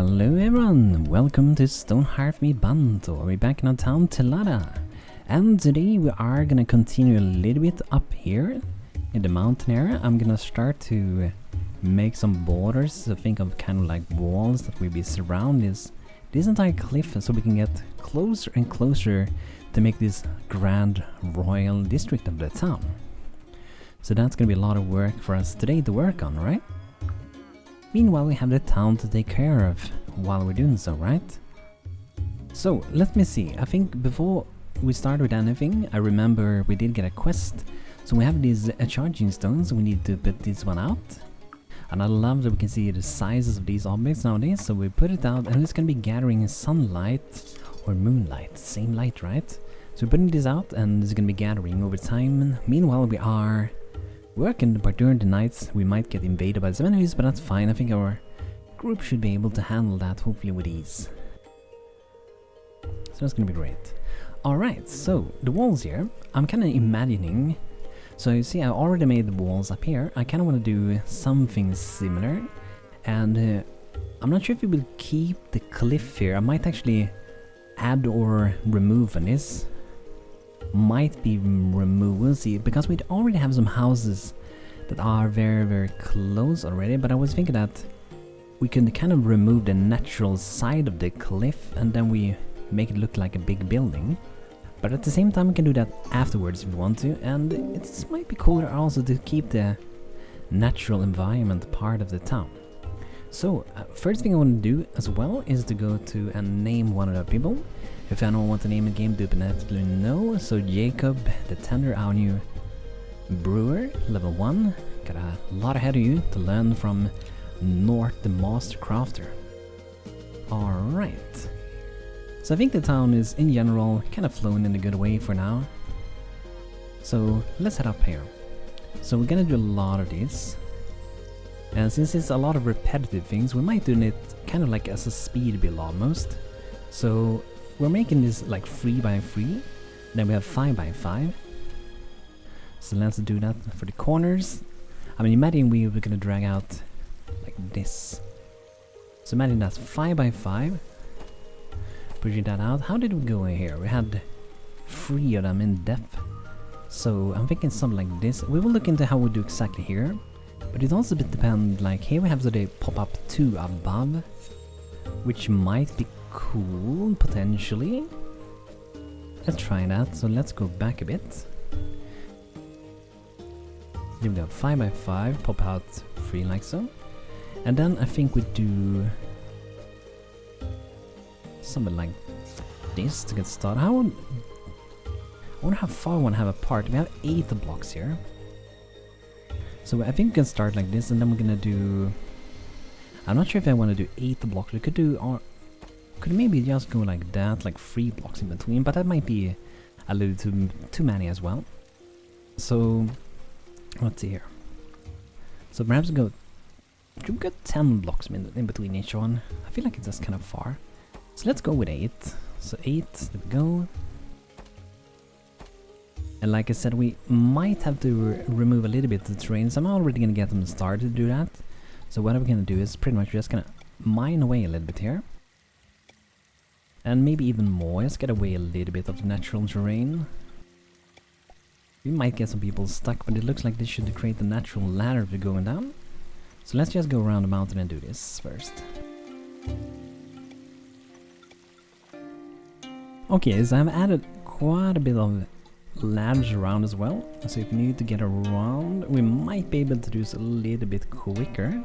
Hello everyone, welcome to Stonehearth BANTO. We're back in our town Telada. And today we are gonna continue a little bit up here in the mountain area. I'm gonna start to make some borders, so think of kind of like walls that will be surround this entire cliff, so we can get closer and closer to make this grand royal district of the town. So that's gonna be a lot of work for us today to work on, right? Meanwhile, we have the town to take care of while we're doing so, right? So, let me see. I think before we start with anything, I remember we did get a quest. So we have these charging stones, we need to put this one out. And I love that we can see the sizes of these objects nowadays. So we put it out and it's going to be gathering sunlight or moonlight. Same light, right? So we're putting this out and it's going to be gathering over time. Meanwhile, we are working, but during the nights we might get invaded by some enemies, but that's fine. I think our group should be able to handle that, hopefully with ease. So that's gonna be great. Alright, so the walls here, I'm kinda imagining. So you see, I already made the walls up here. I kinda wanna do something similar. And I'm not sure if we will keep the cliff here. I might actually add or remove on this. Might be removed, we'll see, because we already have some houses that are very close already, but I was thinking that we can kind of remove the natural side of the cliff and then we make it look like a big building. But at the same time we can do that afterwards if we want to, and it might be cooler also to keep the natural environment part of the town. So first thing I want to do as well is to go to and name one of the people. If anyone wants to name a game, do let me know. So Jacob, the Tender Avenue Brewer, level 1. Got a lot ahead of you to learn from North, the Master Crafter. Alright. So I think the town is in general kind of flowing in a good way for now. So let's head up here. So we're gonna do a lot of this. And since it's a lot of repetitive things, we might do it kind of like as a speed build almost. So we're making this like 3x3, then we have 5x5. So let's do that for the corners. I mean, imagine we were gonna drag out like this. So imagine that's 5x5. Pushing that out. How did we go in here? We had 3 of them in depth. So I'm thinking something like this. We will look into how we do exactly here. But it also depends, like here we have so they pop up 2 above, which might be cool, potentially. Let's try that. So let's go back a bit. Here we go, 5x5, pop out 3 like so. And then I think we do something like this to get started. I wonder how far I want to have apart. We have 8 blocks here. So I think we can start like this, and then we're gonna do... I'm not sure if I want to do 8 blocks. We could do... or could maybe just go like that, like 3 blocks in between, but that might be a little too many as well. So let's see here. So perhaps go 10 blocks in between each one. I feel like it's just kind of far. So let's go with 8. So 8, there we go. And like I said, we might have to remove a little bit of the terrain, so I'm already gonna get them started to do that. So what I'm gonna do is pretty much just gonna mine away a little bit here. And maybe even more, just get away a little bit of the natural terrain. We might get some people stuck, but it looks like this should create a natural ladder for going down. So let's just go around the mountain and do this first. Okay, so I've added quite a bit of ladders around as well. So if you need to get around, we might be able to do this a little bit quicker.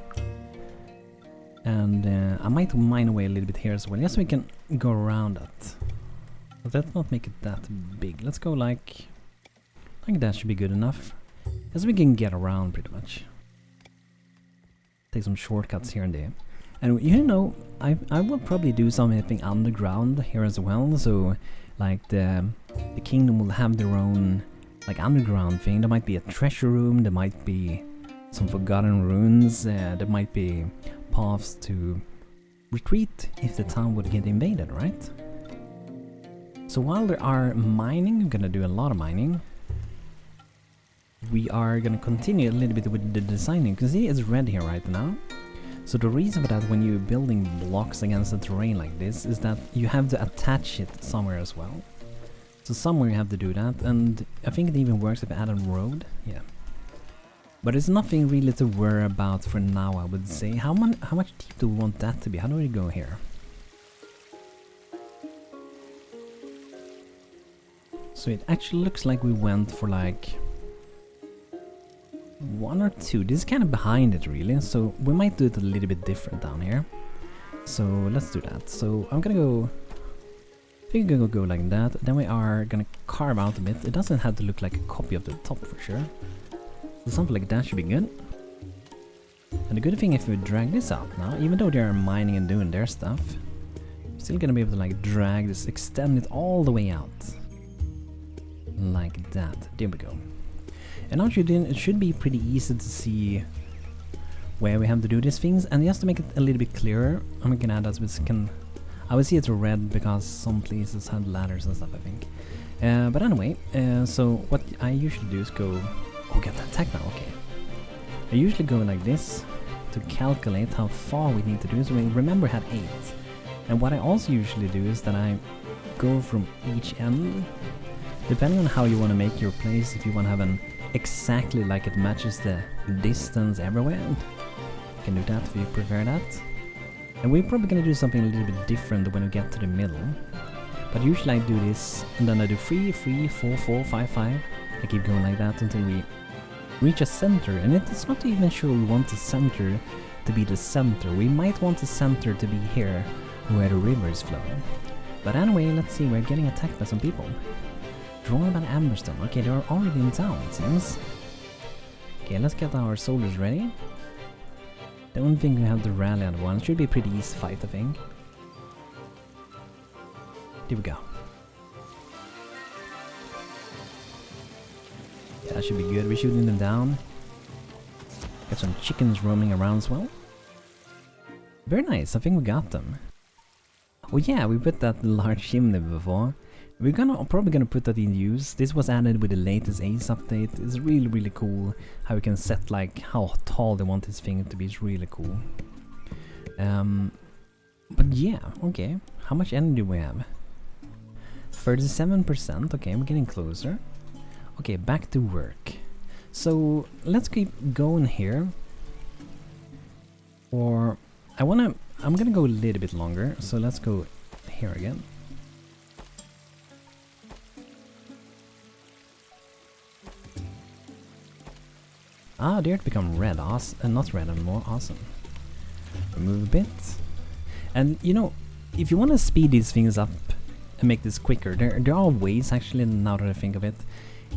And I might mine away a little bit here as well, just so we can go around that. But let's not make it that big. Let's go like that should be good enough. As we can get around pretty much. Take some shortcuts here and there. And you know, I will probably do something underground here as well. So like the kingdom will have their own like underground thing. There might be a treasure room, there might be some forgotten ruins, there might be paths to retreat if the town would get invaded, right? So while there are mining, I'm gonna do a lot of mining. We are gonna continue a little bit with the designing, because see it's red here right now. So the reason for that when you're building blocks against the terrain like this is that you have to attach it somewhere as well. So somewhere you have to do that, and I think it even works if you add a road, yeah. But it's nothing really to worry about for now, I would say. How much deep do we want that to be? How do we go here? So it actually looks like we went for like 1 or 2. This is kind of behind it really, so we might do it a little bit different down here. So let's do that. So I'm gonna go, I think I'm gonna go like that. Then we are gonna carve out a bit. It doesn't have to look like a copy of the top for sure. So something like that should be good. And the good thing if we drag this out now, even though they are mining and doing their stuff, we're still gonna be able to like drag this, extend it all the way out. Like that. There we go. And now it should be pretty easy to see where we have to do these things. And just to make it a little bit clearer, I'm gonna add that we can. I will see it's red because some places have ladders and stuff, I think. But anyway, so what I usually do is go. Oh, get that attack now. Okay. I usually go like this to calculate how far we need to do. So we remember we had 8. And what I also usually do is that I go from each end, depending on how you want to make your place. If you want to have an exactly like it matches the distance everywhere, you can do that if you prefer that. And we're probably going to do something a little bit different when we get to the middle. But usually I do this and then I do 3, 3, 4, 4, 5, 5. I keep going like that until we reach a center, and it's not even sure we want the center to be the center. We might want the center to be here where the river is flowing. But anyway, let's see, we're getting attacked by some people. Drawn by Amberstone. Okay, they are already in town, it seems. Okay, let's get our soldiers ready. Don't think we have to rally at once. Should be a pretty easy fight, I think. Here we go. Yeah, that should be good. We're shooting them down. Got some chickens roaming around as well. Very nice, I think we got them. Oh yeah, we put that large chimney before. We're probably gonna put that in use. This was added with the latest Ace update. It's really cool how we can set like how tall they want this thing to be. It's really cool. But yeah, okay. How much energy do we have? 37%. Okay, we're getting closer. Okay, back to work. So let's keep going here. Or I'm gonna go a little bit longer. So let's go here again. Ah, there it become red. Awesome. Not red anymore. Awesome. Remove a bit. And you know, if you want to speed these things up and make this quicker, there are ways actually now that I think of it.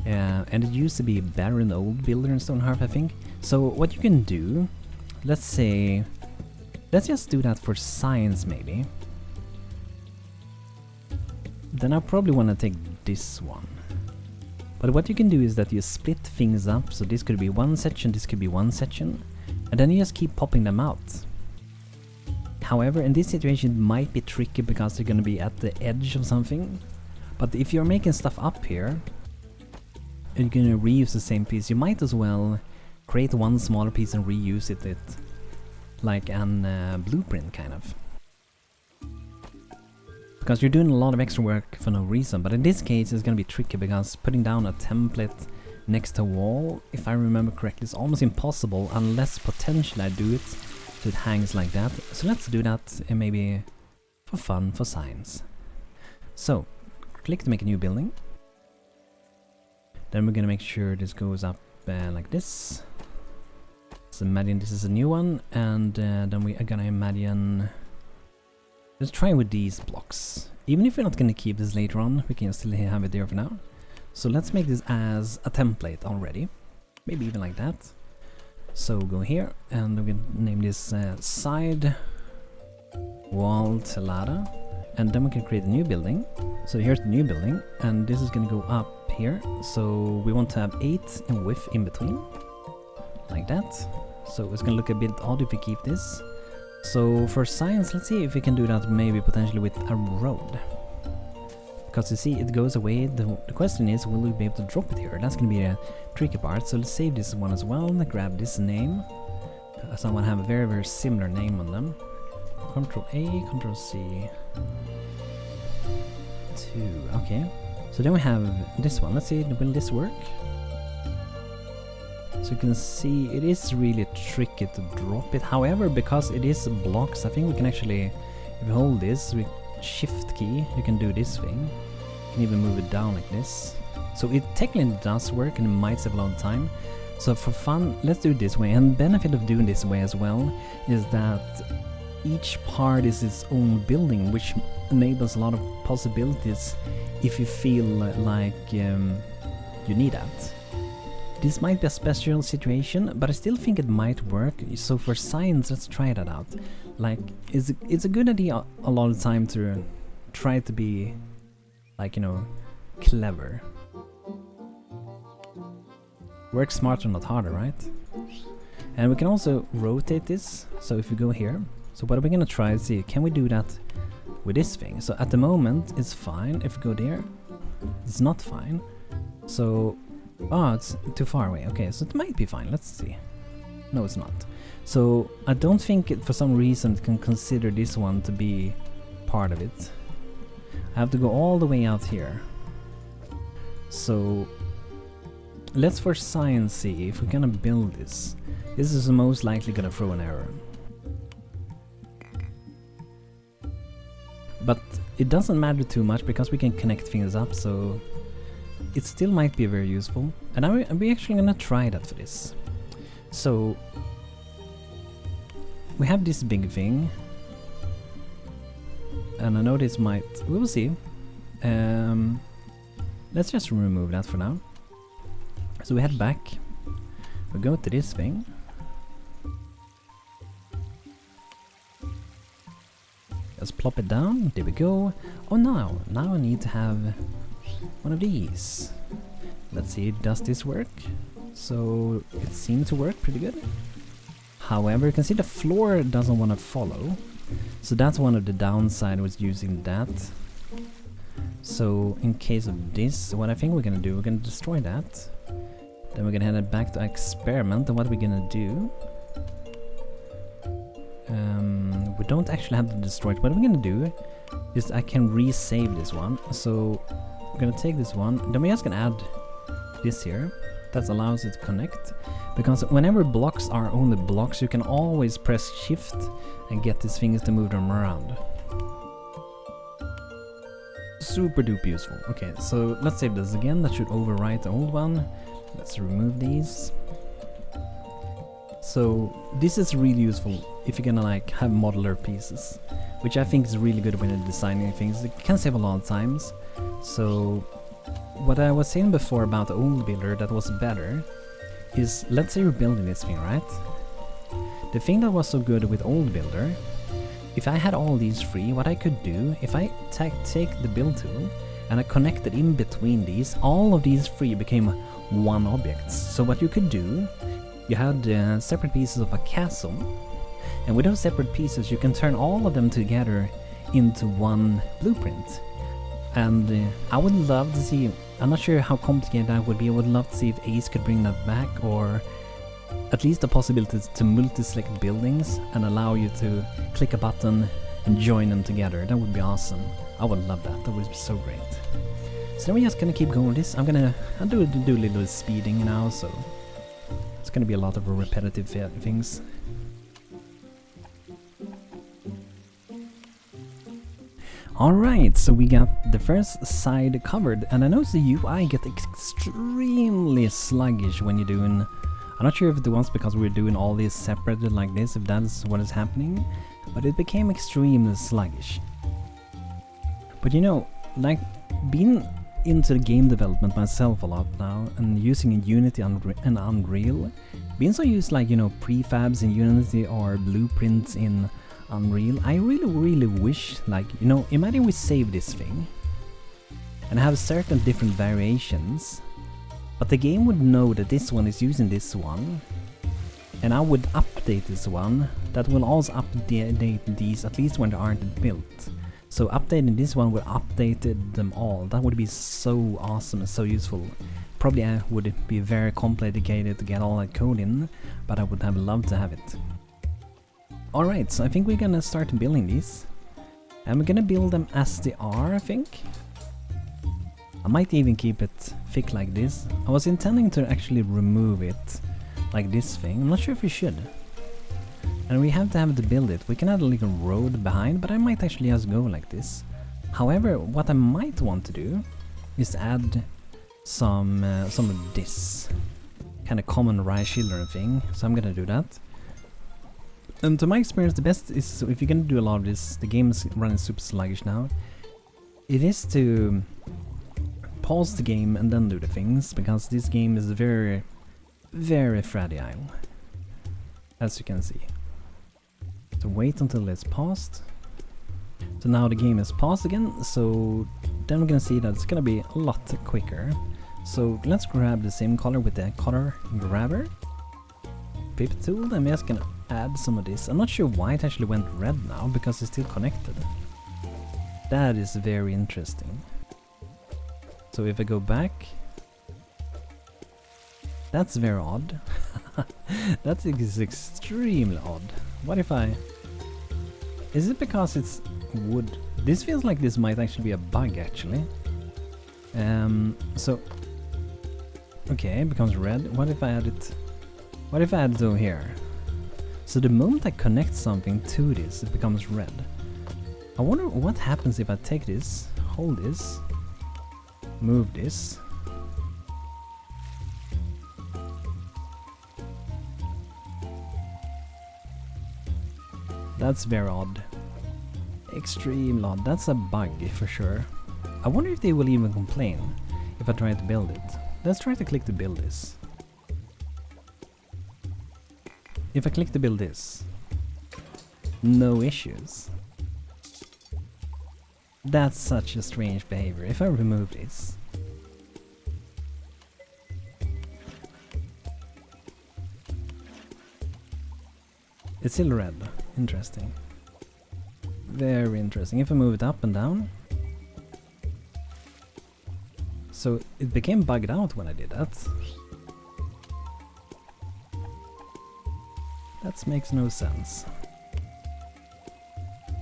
And it used to be better in the old builder in Stonehearth, I think. So what you can do, let's just do that for science maybe. Then I probably want to take this one. But what you can do is that you split things up, so this could be one section, this could be one section, and then you just keep popping them out. However, in this situation it might be tricky because they're gonna be at the edge of something. But if you're making stuff up here, and you're gonna reuse the same piece, you might as well create one smaller piece and reuse it like an blueprint kind of. Because you're doing a lot of extra work for no reason, but in this case it's gonna be tricky because putting down a template next to a wall, if I remember correctly, is almost impossible unless potentially I do it so it hangs like that. So let's do that and maybe for fun, for science. So, click to make a new building. Then we're gonna make sure this goes up like this. So imagine this is a new one, and then we are gonna imagine. Let's try with these blocks. Even if we're not gonna keep this later on, we can still have it there for now. So let's make this as a template already. Maybe even like that. So go here, and we can name this side wall Telada. And then we can create a new building. So here's the new building, and this is gonna go up here. So we want to have 8 in width in between. Like that. So it's gonna look a bit odd if we keep this. So for science, let's see if we can do that maybe potentially with a road. Because you see, it goes away. The question is, will we be able to drop it here? That's going to be a tricky part. So let's save this one as well. Grab this name. someone have a very, very similar name on them. Control A, Control C. 2, okay. So then we have this one. Let's see, will this work? So you can see it is really tricky to drop it. However, because it is blocks, I think we can actually, if you hold this with shift key, you can do this thing. You can even move it down like this. So it technically does work and it might save a lot of time. So for fun, let's do it this way. And the benefit of doing this way as well is that each part is its own building, which enables a lot of possibilities if you feel like you need that. This might be a special situation, but I still think it might work. So for science, let's try that out. Like, it's a good idea a lot of the time to try to be, like, you know, clever. Work smarter, not harder, right? And we can also rotate this. So if we go here, so what are we gonna try to see? Can we do that with this thing? So at the moment, it's fine. If we go there, it's not fine. So, oh, it's too far away. Okay, so it might be fine. Let's see. No, it's not. So I don't think it, for some reason, it can consider this one to be part of it. I have to go all the way out here. So let's for science see if we're gonna build this. This is most likely gonna throw an error. But it doesn't matter too much because we can connect things up, so it still might be very useful. And I'm actually gonna try that for this. So we have this big thing, and I know this might, we will see. Let's just remove that for now. So we head back, we go to this thing. Let's plop it down, there we go. Oh now I need to have one of these. Let's see, does this work? So it seemed to work pretty good. However, you can see the floor doesn't want to follow. So that's one of the downside with using that. So in case of this, what I think we're gonna do, we're gonna destroy that. Then we're gonna head back to experiment, and what we're gonna do, we don't actually have to destroy it. What we're gonna do is I can resave this one. So we're gonna take this one, then we're just gonna add this here. That allows it to connect. Because whenever blocks are only blocks, you can always press shift and get these things to move them around. Super duper useful. Okay, so let's save this again. That should overwrite the old one. Let's remove these. So this is really useful if you're gonna like have modular pieces, which I think is really good when you're designing things. It can save a lot of times. So what I was saying before about the old builder that was better is, let's say you're building this thing, right? The thing that was so good with old builder, if I had all these three, what I could do, if I take the build tool and I connected in between these, all of these three became one object. So what you could do, you had separate pieces of a castle, and with those separate pieces you can turn all of them together into one blueprint. And I would love to see, I'm not sure how complicated that would be, I would love to see if Ace could bring that back, or at least the possibility to multi-select buildings and allow you to click a button and join them together. That would be awesome. I would love that, that would be so great. So then we're just gonna keep going with this. I'll do a little speeding now, so it's gonna be a lot of repetitive things. Alright, so we got the first side covered, and I noticed the UI get extremely sluggish when you're doing, I'm not sure if it was because we're doing all these separated like this, if that's what is happening, but it became extremely sluggish. But you know, like, being into the game development myself a lot now, and using Unity and Unreal, being so used like, you know, prefabs in Unity or blueprints in Unreal, I really wish, like, you know, imagine we save this thing and have certain different variations, but the game would know that this one is using this one, and I would update this one, that will also update these, at least when they aren't built. So updating this one will update them all. That would be so awesome and so useful. Probably I would be very complicated to get all that code in, but I would have loved to have it. Alright, so I think we're gonna start building these. And we're gonna build them as they are, I think. I might even keep it thick like this. I was intending to actually remove it like this thing. I'm not sure if we should. And we have to build it. We can add a little road behind, but I might actually just go like this. However, what I might want to do is add some of this kind of common rice children thing. So I'm gonna do that. And to my experience, the best is, if you're gonna do a lot of this, the game is running super sluggish now, it is to pause the game and then do the things, because this game is very, very fragile, as you can see. So wait until it's paused. So now the game is paused again, so then we're gonna see that it's gonna be a lot quicker. So let's grab the same color with the color grabber. Pip tool, I'm just gonna add some of this. I'm not sure why it actually went red now, because it's still connected. That is very interesting. So if I go back, that's very odd. That is extremely odd. What if I... Is it because it's wood? This feels like this might actually be a bug, actually. So... Okay, it becomes red. What if I add it... What if I add it over here? So the moment I connect something to this, it becomes red. I wonder what happens if I take this, hold this, move this. That's very odd. Extreme odd. That's a bug for sure. I wonder if they will even complain if I try to build it. Let's try to click to build this. If I click to build this, no issues. That's such a strange behavior. If I remove this, it's still red. Interesting. Very interesting. If I move it up and down, so it became bugged out when I did that. That makes no sense.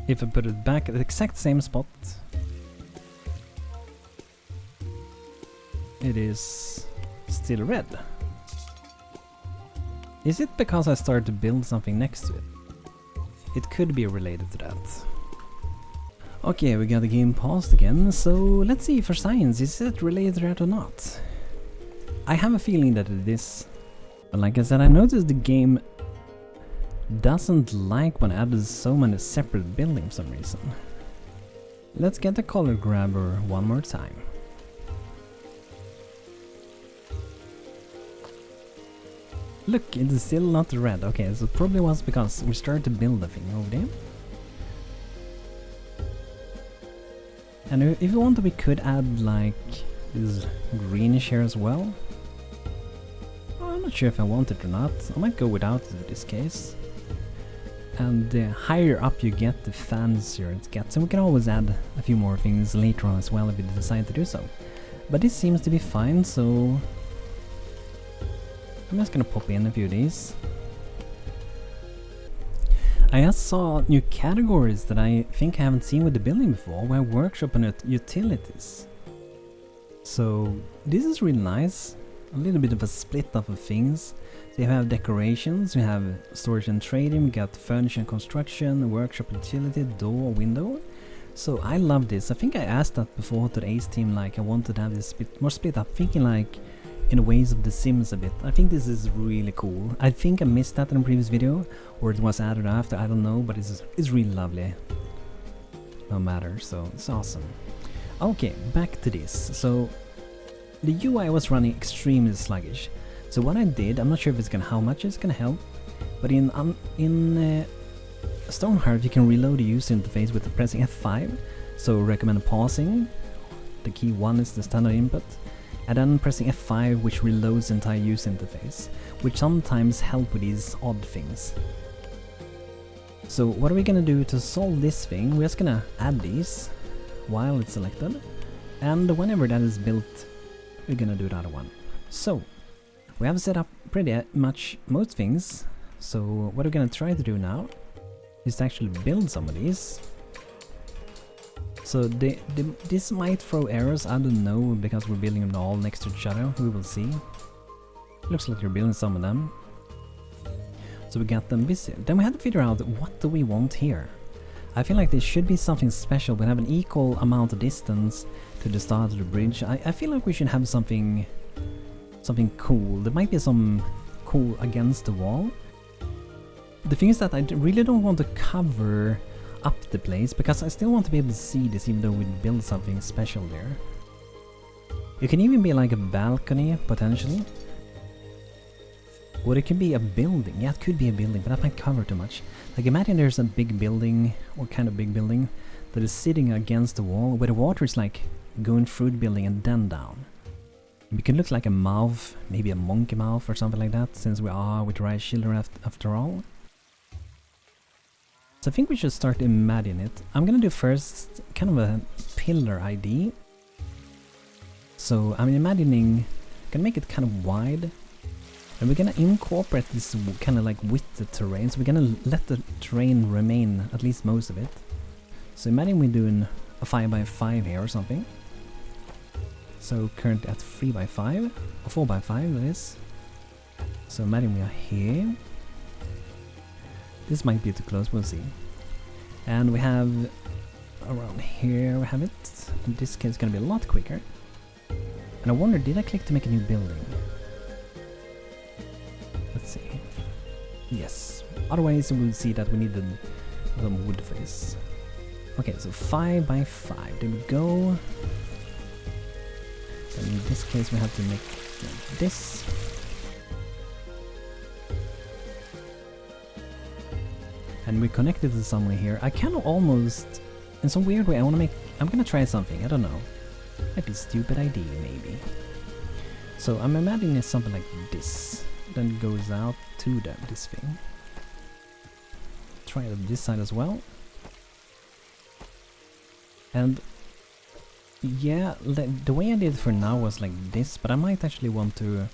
If I put it back at the exact same spot, it is still red. Is it because I started to build something next to it? It could be related to that. Okay, we got the game paused again, so let's see for science, is it related to that or not? I have a feeling that it is. But like I said, I noticed the game doesn't like when I added so many separate buildings for some reason. Let's get the color grabber one more time. Look, it is still not red. Okay, so it probably was because we started to build the thing over there. And if you want, we could add like this greenish here as well. Oh, I'm not sure if I want it or not. I might go without it in this case. And the higher up you get, the fancier it gets. And we can always add a few more things later on as well if we decide to do so. But this seems to be fine, so I'm just gonna pop in a few of these. I just saw new categories that I think I haven't seen with the building before, where workshop and utilities. So this is really nice. A little bit of a split up of things. So you have decorations, you have storage and trading, we got furniture and construction, workshop utility, door, window. So I love this. I think I asked that before to the Ace team, like I wanted to have this bit more split up, thinking like in the ways of The Sims a bit. I think this is really cool. I think I missed that in the previous video, or it was added after, I don't know, but it's really lovely. No matter, so it's awesome. Okay, back to this. So the UI was running extremely sluggish. So what I did, I'm not sure if it's how much it's gonna help, but in Stonehearth you can reload the user interface with pressing F5. So recommend pausing. The key 1 is the standard input. And then pressing F5, which reloads the entire user interface, which sometimes help with these odd things. So what are we gonna do to solve this thing? We're just gonna add these while it's selected, and whenever that is built, we're gonna do the other one. So we have set up pretty much most things. So what we're gonna try to do now is to actually build some of these. So this might throw errors, I don't know, because we're building them all next to each other, we will see. Looks like you're building some of them. So we got them busy. Then we had to figure out what do we want here. I feel like there should be something special. We have an equal amount of distance to the start of the bridge. I feel like we should have something cool. There might be some cool against the wall. The thing is that I really don't want to cover up the place, because I still want to be able to see this even though we build something special there. It can even be like a balcony, potentially. Or it could be a building. Yeah, it could be a building, but that might cover too much. Like, imagine there's a big building, or kind of big building, that is sitting against the wall, where the water is like going through the building and then down. It can look like a mouth, maybe a monkey mouth or something like that, since we are with Rice Children after all. So I think we should start imagining it. I'm gonna do first kind of a pillar ID. So I'm imagining, gonna make it kind of wide, and we're gonna incorporate this kind of like with the terrain. So we're gonna let the terrain remain, at least most of it. So imagine we're doing a 5x5 here or something. So currently at 3x5, or 4x5 that is. So imagine we are here. This might be too close, we'll see. And we have around here, we have it. In this case, it's gonna be a lot quicker. And I wonder, did I click to make a new building? Let's see. Yes. Otherwise, we'll see that we needed some wood for this. Okay, so 5x5. There we go. And in this case, we have to make this. And we connected to somewhere here. I kind of almost, in some weird way, I'm gonna try something, I don't know. Might be a stupid idea, maybe. So I'm imagining it's something like this. Then it goes out to this thing. Try it on this side as well. And yeah, the way I did it for now was like this, but I might actually want to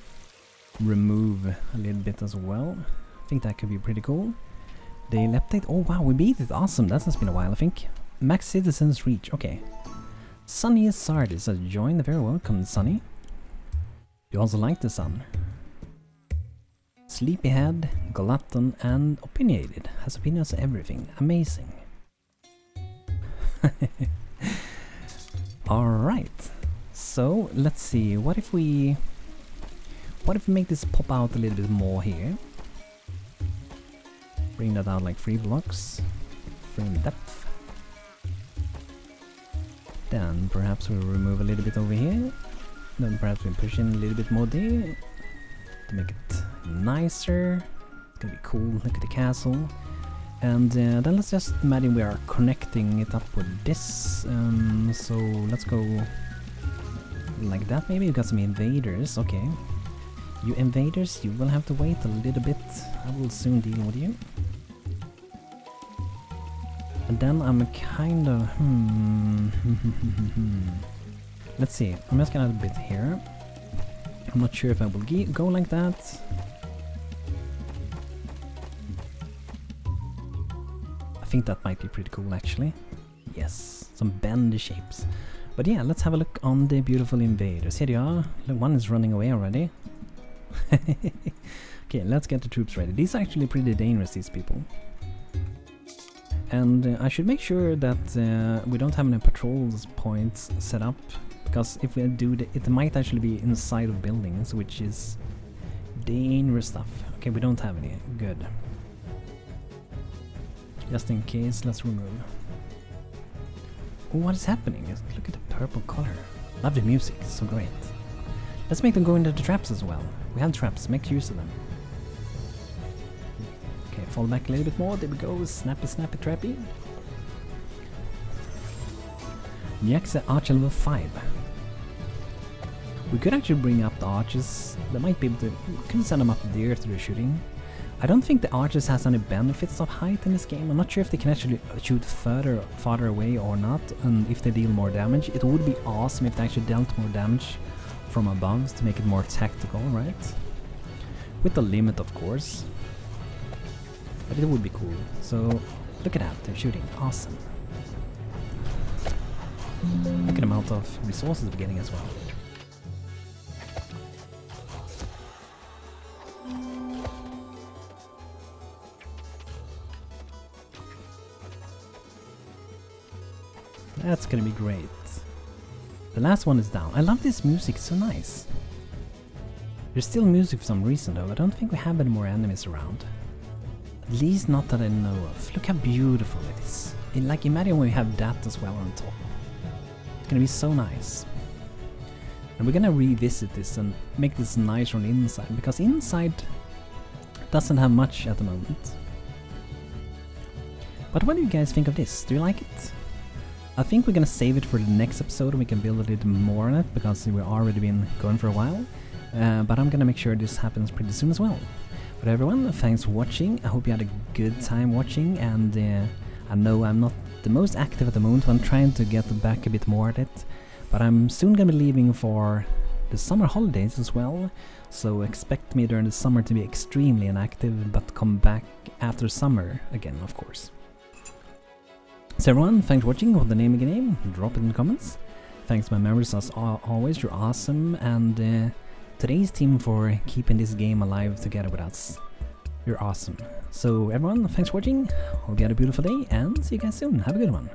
remove a little bit as well. I think that could be pretty cool. The leptate, oh wow, we beat it, awesome, that has been a while I think. Max citizens reach, okay. Sunny Sardis has joined, very welcome Sunny. You also like the sun. Sleepyhead, glutton and opinionated, has opinions on everything, amazing. Alright, so let's see, what if we make this pop out a little bit more here? Bring that out like 3 blocks, frame depth. Then perhaps we'll remove a little bit over here. Then perhaps we'll push in a little bit more there to make it nicer. It's gonna be cool, look at the castle. And then let's just imagine we are connecting it up with this. So let's go like that maybe. You got some invaders, okay. You invaders, you will have to wait a little bit. I will soon deal with you. And then I'm kind of... Let's see, I'm just gonna add a bit here. I'm not sure if I will go like that. I think that might be pretty cool actually. Yes, some bendy shapes. But yeah, let's have a look on the beautiful invaders. Here they are. Look, one is running away already. Okay, let's get the troops ready. These are actually pretty dangerous, these people. And I should make sure that we don't have any patrols points set up, because if we do it might actually be inside of buildings, which is dangerous stuff. Okay, we don't have any. Good. Just in case, let's remove. Oh, what is happening? Look at the purple color. Love the music, it's so great. Let's make them go into the traps as well. We have traps, make use of them. Okay, fall back a little bit more, there we go, snappy snappy trappy. Jack's at archer level 5. We could actually bring up the archers, they might be able to, we could send them up there to the shooting. I don't think the archers has any benefits of height in this game. I'm not sure if they can actually shoot farther away or not, and if they deal more damage. It would be awesome if they actually dealt more damage from above to make it more tactical, right? With the limit, of course. But it would be cool. So Look at that, they're shooting. Awesome. Look at the amount of resources we're getting as well. That's gonna be great. The last one is down. I love this music, it's so nice. There's still music for some reason though. I don't think we have any more enemies around. At least not that I know of. Look how beautiful it is. Like, imagine when we have that as well on top. It's gonna be so nice. And we're gonna revisit this and make this nice on the inside, because inside doesn't have much at the moment. But what do you guys think of this? Do you like it? I think we're gonna save it for the next episode and we can build a little more on it, because we've already been going for a while. But I'm gonna make sure this happens pretty soon as well. But everyone, thanks for watching. I hope you had a good time watching, and I know I'm not the most active at the moment. I'm trying to get back a bit more at it. But I'm soon gonna be leaving for the summer holidays as well. So expect me during the summer to be extremely inactive, but come back after summer again, of course. So everyone, thanks for watching. What's the name of the game? Drop it in the comments. Thanks to my members as always, you're awesome, and today's team for keeping this game alive together with us. You're awesome. So everyone, thanks for watching. Hope you had a beautiful day, and see you guys soon. Have a good one.